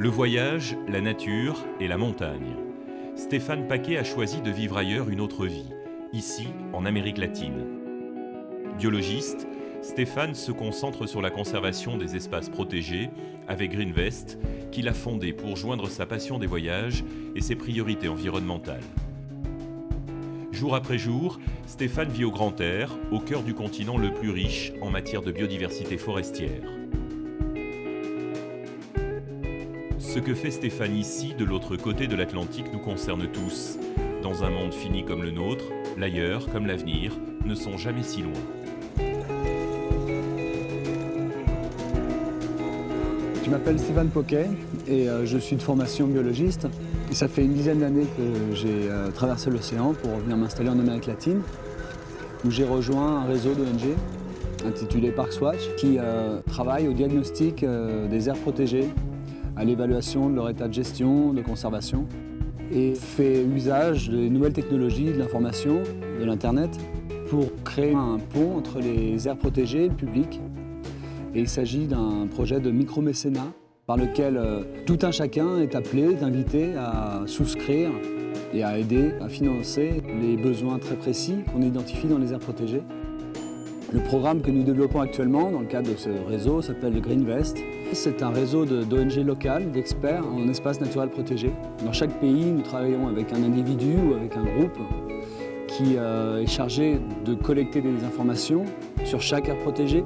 Le voyage, la nature et la montagne. Stéphane Paquet a choisi de vivre ailleurs une autre vie, ici, en Amérique latine. Biologiste, Stéphane se concentre sur la conservation des espaces protégés avec Greenvest, qu'il a fondé pour joindre sa passion des voyages et ses priorités environnementales. Jour après jour, Stéphane vit au grand air, au cœur du continent le plus riche en matière de biodiversité forestière. Ce que fait Stéphane ici, de l'autre côté de l'Atlantique, nous concerne tous. Dans un monde fini comme le nôtre, l'ailleurs comme l'avenir ne sont jamais si loin. Je m'appelle Stéphane Paquet et je suis de formation biologiste. Et ça fait une dizaine d'années que j'ai traversé l'océan pour venir m'installer en Amérique latine, où j'ai rejoint un réseau d'ONG intitulé Parks Watch qui travaille au diagnostic des aires protégées, à l'évaluation de leur état de gestion, de conservation, et fait usage des nouvelles technologies, de l'information, de l'Internet, pour créer un pont entre les aires protégées et le public. Et il s'agit d'un projet de micro-mécénat par lequel tout un chacun est appelé, est invité à souscrire et à aider à financer les besoins très précis qu'on identifie dans les aires protégées. Le programme que nous développons actuellement dans le cadre de ce réseau s'appelle le Greenvest. C'est un réseau d'ONG locales, d'experts en espaces naturels protégés. Dans chaque pays, nous travaillons avec un individu ou avec un groupe qui est chargé de collecter des informations sur chaque aire protégée,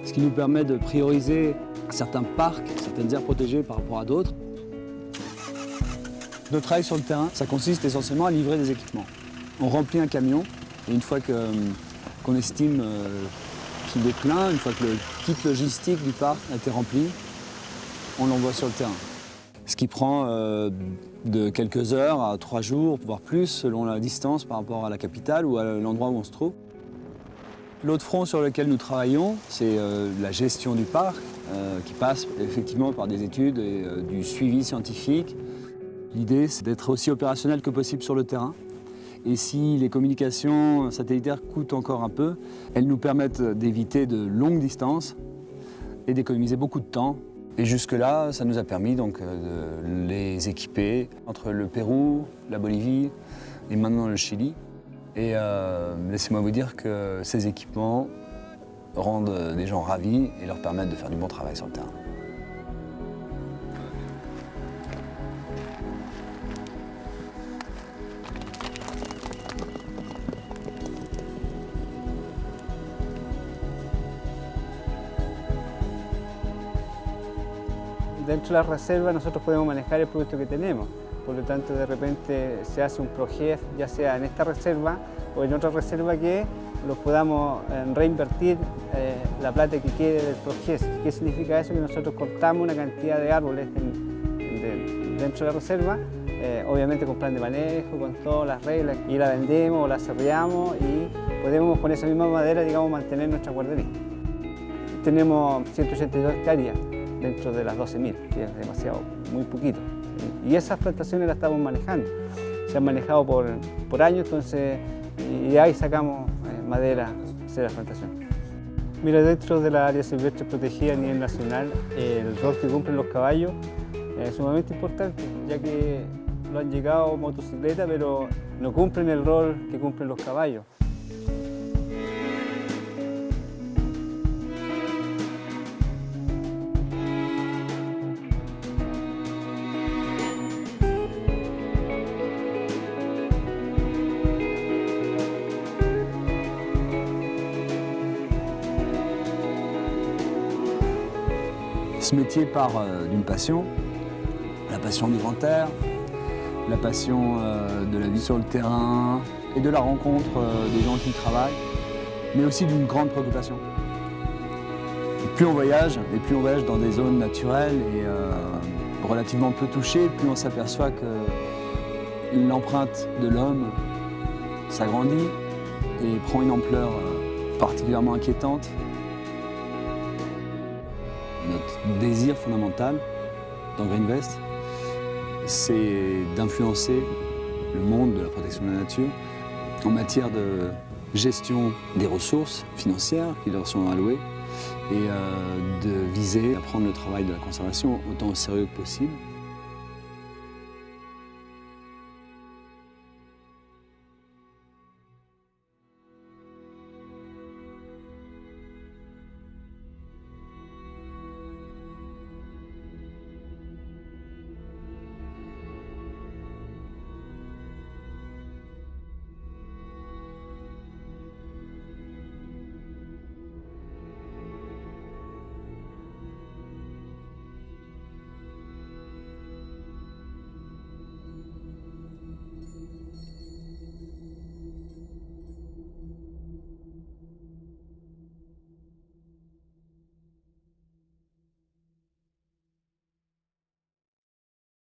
ce qui nous permet de prioriser certains parcs, certaines aires protégées par rapport à d'autres. Notre travail sur le terrain, ça consiste essentiellement à livrer des équipements. On remplit un camion et une fois qu'on estime qu'il est plein, une fois que le kit logistique du parc a été rempli, on l'envoie sur le terrain. Ce qui prend de quelques heures à 3 jours, voire plus, selon la distance par rapport à la capitale ou à l'endroit où on se trouve. L'autre front sur lequel nous travaillons, c'est la gestion du parc, qui passe effectivement par des études et du suivi scientifique. L'idée, c'est d'être aussi opérationnel que possible sur le terrain. Et si les communications satellitaires coûtent encore un peu, elles nous permettent d'éviter de longues distances et d'économiser beaucoup de temps. Et jusque-là, ça nous a permis donc de les équiper entre le Pérou, la Bolivie et maintenant le Chili. Et laissez-moi vous dire que ces équipements rendent des gens ravis et leur permettent de faire du bon travail sur le terrain. Dentro de la reserva nosotros podemos manejar el producto que tenemos, por lo tanto de repente se hace un ProGEF, ya sea en esta reserva o en otra reserva que los podamos reinvertir la plata que quede del ProGEF. ¿Qué significa eso? Que nosotros cortamos una cantidad de árboles dentro de la reserva, obviamente con plan de manejo, con todas las reglas, y la vendemos o la cerreamos y podemos con esa misma madera, digamos, mantener nuestra guardería. Tenemos 182 hectáreas dentro de las 12.000, que es demasiado, muy poquito. Y esas plantaciones las estamos manejando. Se han manejado por años, entonces, y ahí sacamos madera de las plantaciones. Mira, dentro de la área silvestre protegida a nivel nacional, el rol que cumplen los caballos es sumamente importante, ya que lo han llegado motocicletas, pero no cumplen el rol que cumplen los caballos. Ce métier part d'une passion, la passion du grand air, la passion de la vie sur le terrain et de la rencontre des gens qui y travaillent, mais aussi d'une grande préoccupation. Et plus on voyage dans des zones naturelles et relativement peu touchées, plus on s'aperçoit que l'empreinte de l'homme s'agrandit et prend une ampleur particulièrement inquiétante. Notre désir fondamental dans Greenvest, c'est d'influencer le monde de la protection de la nature en matière de gestion des ressources financières qui leur sont allouées, et de viser à prendre le travail de la conservation autant au sérieux que possible.